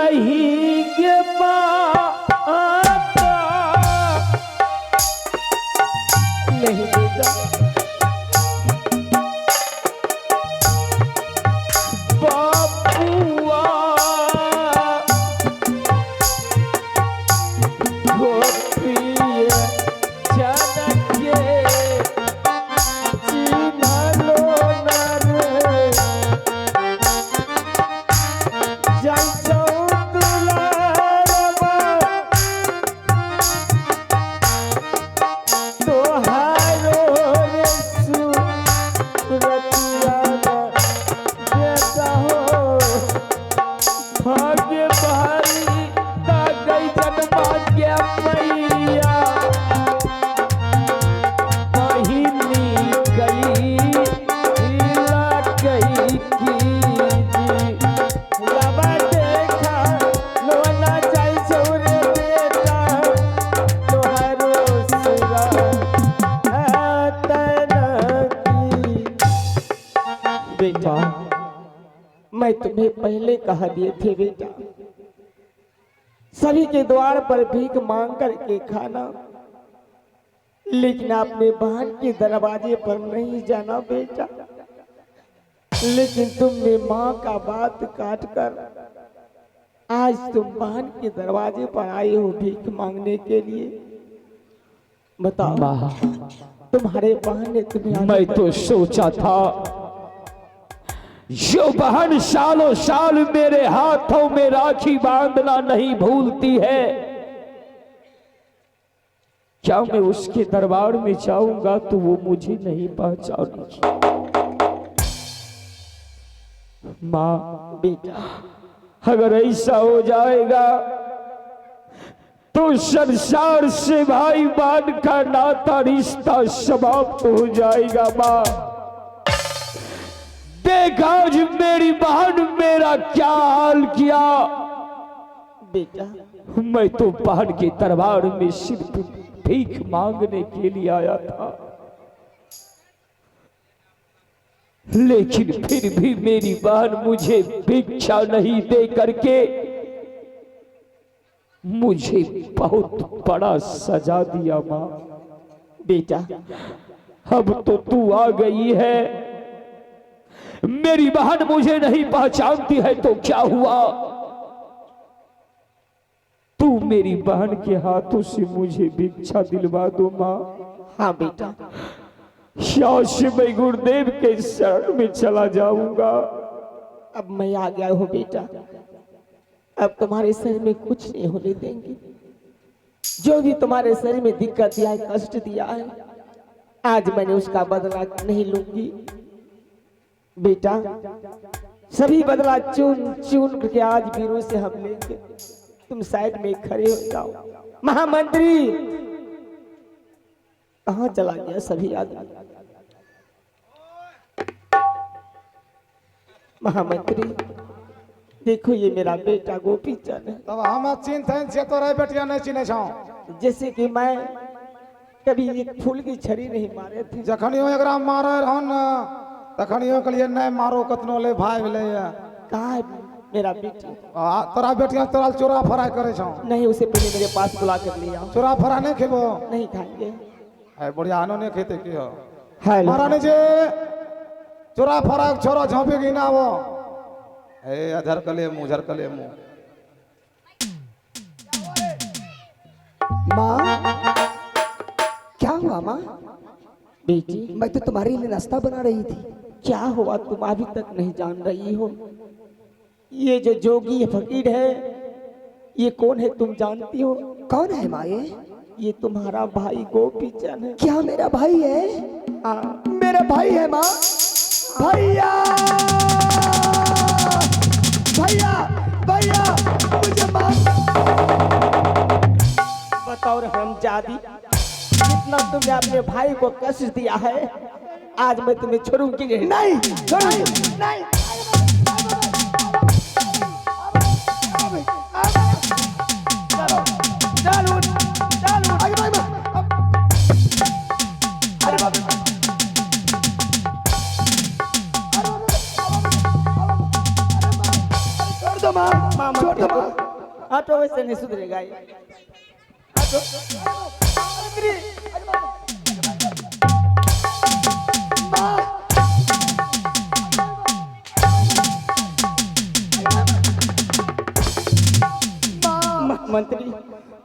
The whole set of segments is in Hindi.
रहेंगे माता नहीं बेटा बाबुआ गोपिय जनके चिन्हलो नर जैसो दुलारवा तोहारो रे सुरतिया बेटा हो भाग्य भारी गई जन्मा के मैया बहिनी गई ला गई की जी लबा देखा लोना जाई छोरे बेटा तोहारो सुरा तनकी बेटा मैं तुम्हें पहले कहा दिए थे बेटा सभी के द्वार पर भीख मांग करके खाना लेकिन अपने बहन के दरवाजे पर नहीं जाना बेटा लेकिन तुमने माँ का बात काट कर आज तुम बहन के दरवाजे पर आए हो भीख मांगने के लिए बताओ तुम्हारे बहन ने तुम्हें मैं तो सोचा था जो बहन सालों साल मेरे हाथों में राखी बांधना नहीं भूलती है क्या मैं उसके दरबार में जाऊंगा तो वो मुझे नहीं पहचानेगी। माँ बेटा अगर ऐसा हो जाएगा तो संसार से भाई बहन का नाता रिश्ता समाप्त हो जाएगा। माँ देखा आज मेरी बहन मेरा क्या हाल किया। बेटा मैं तो बहन के दरबार में सिर्फ भीख मांगने के लिए आया था लेकिन फिर भी मेरी बहन मुझे भिक्षा नहीं दे करके मुझे बहुत बड़ा सजा दिया। माँ बेटा अब तो तू आ गई है मेरी बहन मुझे नहीं पहचानती है तो क्या हुआ तू मेरी बहन के हाथों से मुझे भिक्षा दिलवा दो। माँ हाँ बेटा से मैं गुरुदेव के शरण में चला जाऊंगा। अब मैं आ गया हूँ बेटा अब तुम्हारे शरीर में कुछ नहीं होने देंगे जो भी तुम्हारे शरीर में दिक्कत दिया है कष्ट दिया है आज मैंने उसका बदला नहीं लूंगी बेटा सभी बदला चुन चुन के आज वीरों से हम लेंगे तुम साइड में खड़े हो जाओ। महामंत्री कहाँ चला गया सभी आदमी। महामंत्री देखो ये मेरा बेटा गोपी चंद है। तब हम चिन्ह से तो रहे बेटिया नहीं चिन्ह छौ जैसे कि मैं कभी एक फूल की छड़ी नहीं मारे थे जखनियो एकरा मारे रहन तखनियो के लिए नहीं मारो कतनो ले भाई भेले कहाँ है मेरा बेटी तोरा बेटिया तोरा चोरा फराई करे छौ नहीं उसे पहले मेरे पास बुला कर ले आओ। चोरा फराई नहीं खेबो नहीं खाएंगे है बढ़िया आनो नहीं खेते की हो हेलो महारानी जी चोरा फराई छोरो झोंपे की ना वो ए अधर कले मुंह झर कले मुंह माँ क्या हुआ माँ बेटी मैं तो तुम्हारे लिए नाश्ता बना रही थी। क्या हुआ तुम अभी तक नहीं जान रही हो ये जो जोगी फकीर है ये कौन है तुम जानती हो। कौन है माँ ये तुम्हारा भाई गोपी चंद है। क्या मेरा भाई है? हाँ मेरा भाई है माँ। भैया भैया भैया मुझे माफ। बताओ हरामजादी जितना तुमने अपने भाई को कष्ट दिया है आज मैं तुम्हें छोड़ूंगी नहीं। नहीं छोड़ूंगी नहीं। माँ मत छोड़ दो फेंको। माँ। हटो, वैसे नहीं सुधरेगा ये। हटो। मंत्री,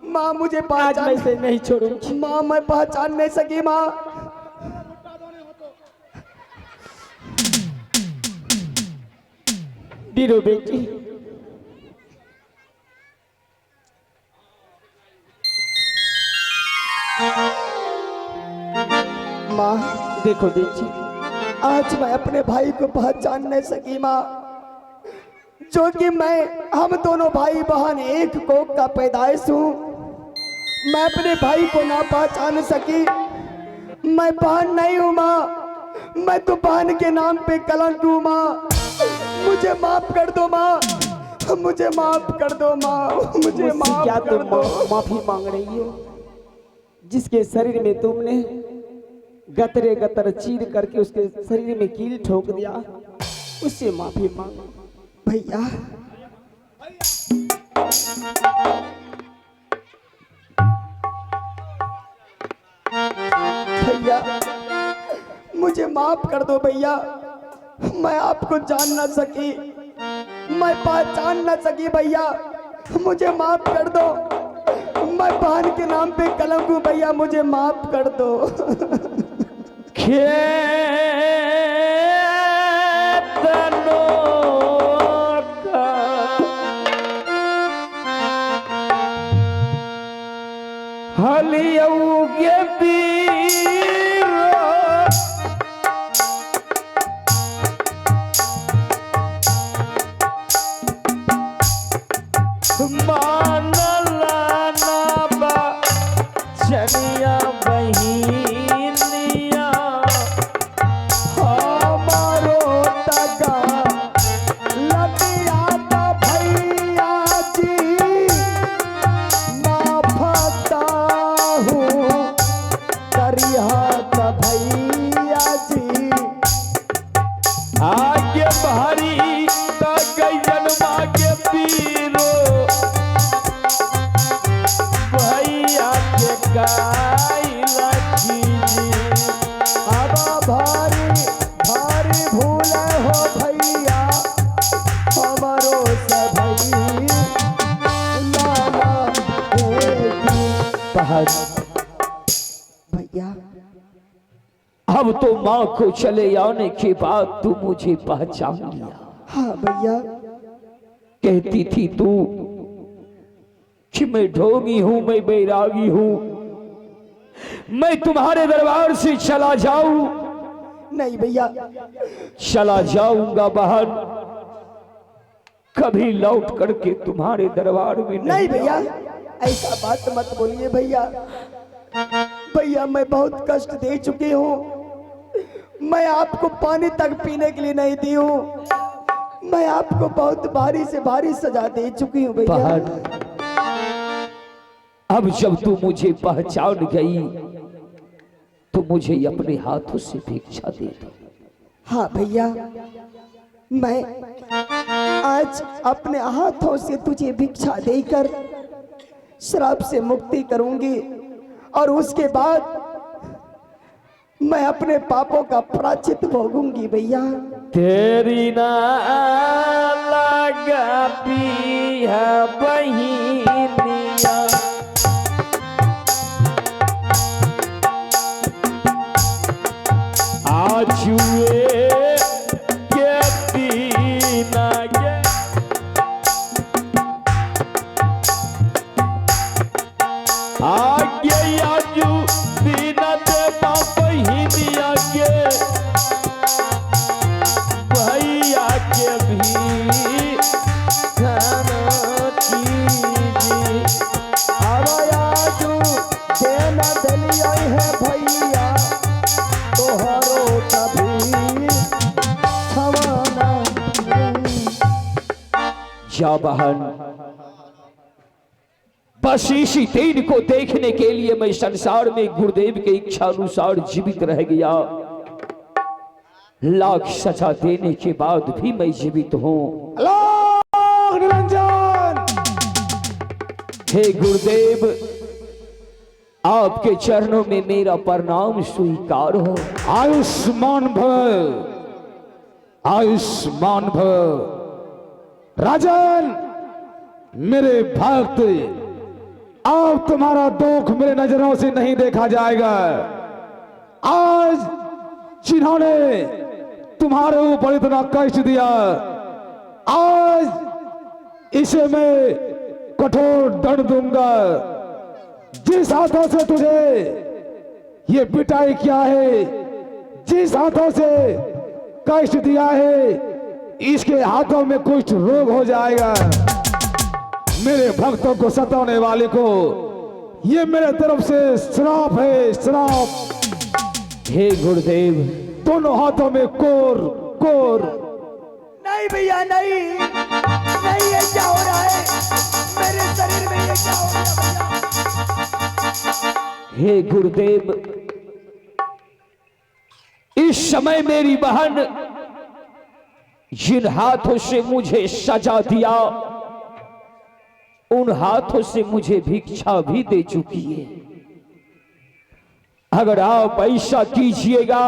माँ मुझे आज पहचान मैं इसे नहीं छोड़ूंगी। माँ मैं पहचान नहीं सकी माँ। बीरो बेटी, माँ देखो बेटी, आज मैं अपने भाई को पहचान नहीं सकी माँ, जो कि हम दोनों भाई बहन एक कोख का पैदाइश हूँ। मैं अपने भाई को ना पहचान सकी। मैं बहन नहीं हूँ माँ, मैं तो बहन के नाम पे कलंक हूँ माँ। मुझे माफ कर दो माँ, मुझे माफ कर दो माँ, मुझे मुझसे माफ क्या कर तुम दो। माफी मांग रही हो? जिसके शरीर में तुमने गतरे गतर चीर करके उसके शरीर में कील ठोक दिया, उससे माफी मांगो। भैया भैया मुझे माफ कर दो भैया। मैं आपको जान ना सकी, मैं पहचान ना सकी भैया, मुझे माफ कर दो। मैं बहन के नाम पे कलंक हूँ भैया, मुझे माफ कर दो। हलियोगे पीरो मानला ना चनिया बहिनिया हमारो तगा लबिया ता भैया जी, माफता हूँ करिया ता भैया जी। आगे भारी जन्मा के पीरो भैया के गाई लखी जी। अब भारी भारी भूल हो भैया, हमारो से भैया। अब तो माँ को चले आने के बाद तू मुझे पहचान लिया। हाँ भैया, कहती थी तू कि मैं ढोंगी हूं, मैं बैरागी हूं, मैं तुम्हारे दरबार से चला जाऊं। नहीं भैया, चला जाऊंगा बहन, कभी लौट करके तुम्हारे दरबार में नहीं भैया, ऐसा बात मत बोलिए भैया। भैया मैं बहुत कष्ट दे चुकी हूँ, मैं आपको पानी तक पीने के लिए नहीं दी हूँ, मैं आपको बहुत भारी से भारी सजा दे चुकी हूँ भैया। बहन अब जब तू मुझे पहचान गई तो मुझे अपने हाथों से भिक्षा दे दो। हाँ भैया, मैं आज अपने हाथों से तुझे भिक्षा देकर श्राप से मुक्ति करूंगी और उसके बाद मैं अपने पापों का प्रायश्चित भोगूंगी भैया। तेरी ना लगा पिया बहिनिया आजुए के दीना गे आगे आजू दीना दे बहिनिया के भैया के भी देना दलिया है भैया, तोहरो कभी छवाना। जा बहन, बस इसी दिन को देखने के लिए मैं संसार में गुरुदेव के इच्छा अनुसार जीवित रह गया। लाख सजा देने के बाद भी मैं जीवित हूँ। निरंजन हे गुरुदेव, आपके चरणों में मेरा प्रणाम स्वीकार हो। आयुष्मान भव, आयुष्मान भव। राजन, मेरे भक्त, अब तुम्हारा दुख मेरे नजरों से नहीं देखा जाएगा। आज जिन्होंने तुम्हारे ऊपर इतना कष्ट दिया, आज इसे मैं कठोर दंड दूंगा। जिस हाथों से तुझे ये पिटाई किया है, जिस हाथों से कष्ट दिया है, इसके हाथों में कुछ रोग हो जाएगा। मेरे भक्तों को सताने वाले को ये मेरे तरफ से श्राप है, श्राप। हे गुरुदेव, दोनों हाथों में कोर कोर। नहीं भैया, नहीं नहीं, ये क्या हो रहा है मेरे शरीर में? ये क्या हो रहा है भैया? हे गुरुदेव, इस समय मेरी बहन जिन हाथों से मुझे सजा दिया, उन हाथों से मुझे भिक्षा भी दे चुकी है। अगर आप ऐसा कीजिएगा,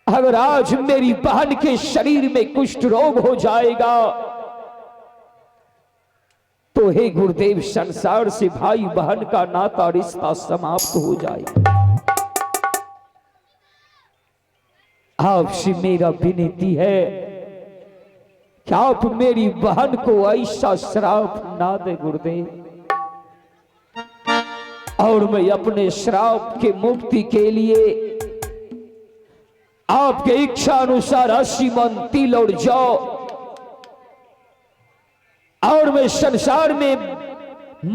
अगर आज मेरी बहन के शरीर में कुष्ठ रोग हो जाएगा, तो हे गुरुदेव, संसार से भाई बहन का नाता रिश्ता समाप्त हो जाएगा। आपसे मेरा विनती है कि आप मेरी बहन को ऐसा श्राप ना दे गुरुदेव, और मैं अपने श्राप के मुक्ति के लिए आपके इच्छा अनुसार 80 मन तिल और जौ, और मैं संसार में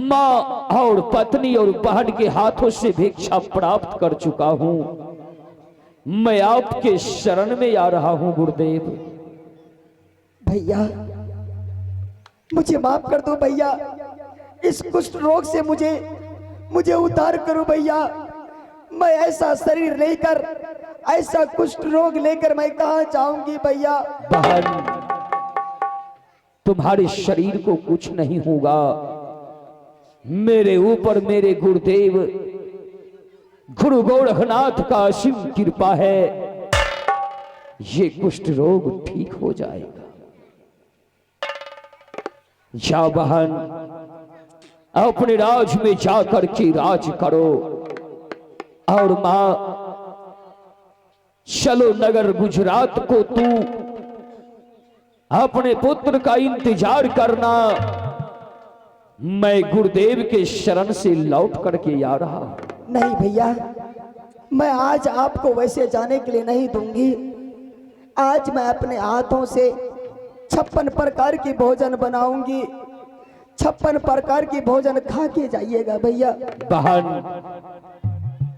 मां और पत्नी और बहन के हाथों से भिक्षा प्राप्त कर चुका हूं। मैं आपके शरण में आ रहा हूं गुरुदेव। भैया, मुझे माफ कर दो भैया, इस कुष्ठ रोग से मुझे उद्धार करो भैया। मैं ऐसा शरीर लेकर, ऐसा कुष्ठ रोग लेकर मैं कहां जाऊंगी भैया? बहन, तुम्हारे शरीर को कुछ नहीं होगा। मेरे ऊपर मेरे गुरुदेव गुरु गोरखनाथ का असीम कृपा है, ये कुष्ठ रोग ठीक हो जाएगा। जा बहन, अपने राज में जाकर के राज करो। और मां, चलो नगर गुजरात को तू अपने पुत्र का इंतजार करना। मैं गुरुदेव के शरण से लौट करके आ रहा हूं। नहीं भैया, मैं आज आपको वैसे जाने के लिए नहीं दूंगी। आज मैं अपने हाथों से 56 प्रकार की भोजन बनाऊंगी। 56 प्रकार की भोजन खा के जाइएगा भैया। बहन,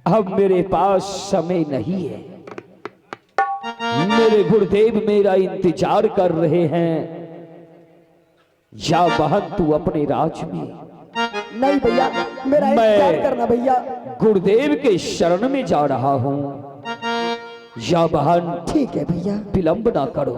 अब मेरे पास समय नहीं है। मेरे गुरुदेव मेरा इंतजार कर रहे हैं। जा बहन, तू अपने राज में। नहीं भैया, मेरा इंतजार करना भैया। गुरुदेव के शरण में जा रहा हूं। जा बहन, ठीक है भैया, विलंब ना करो।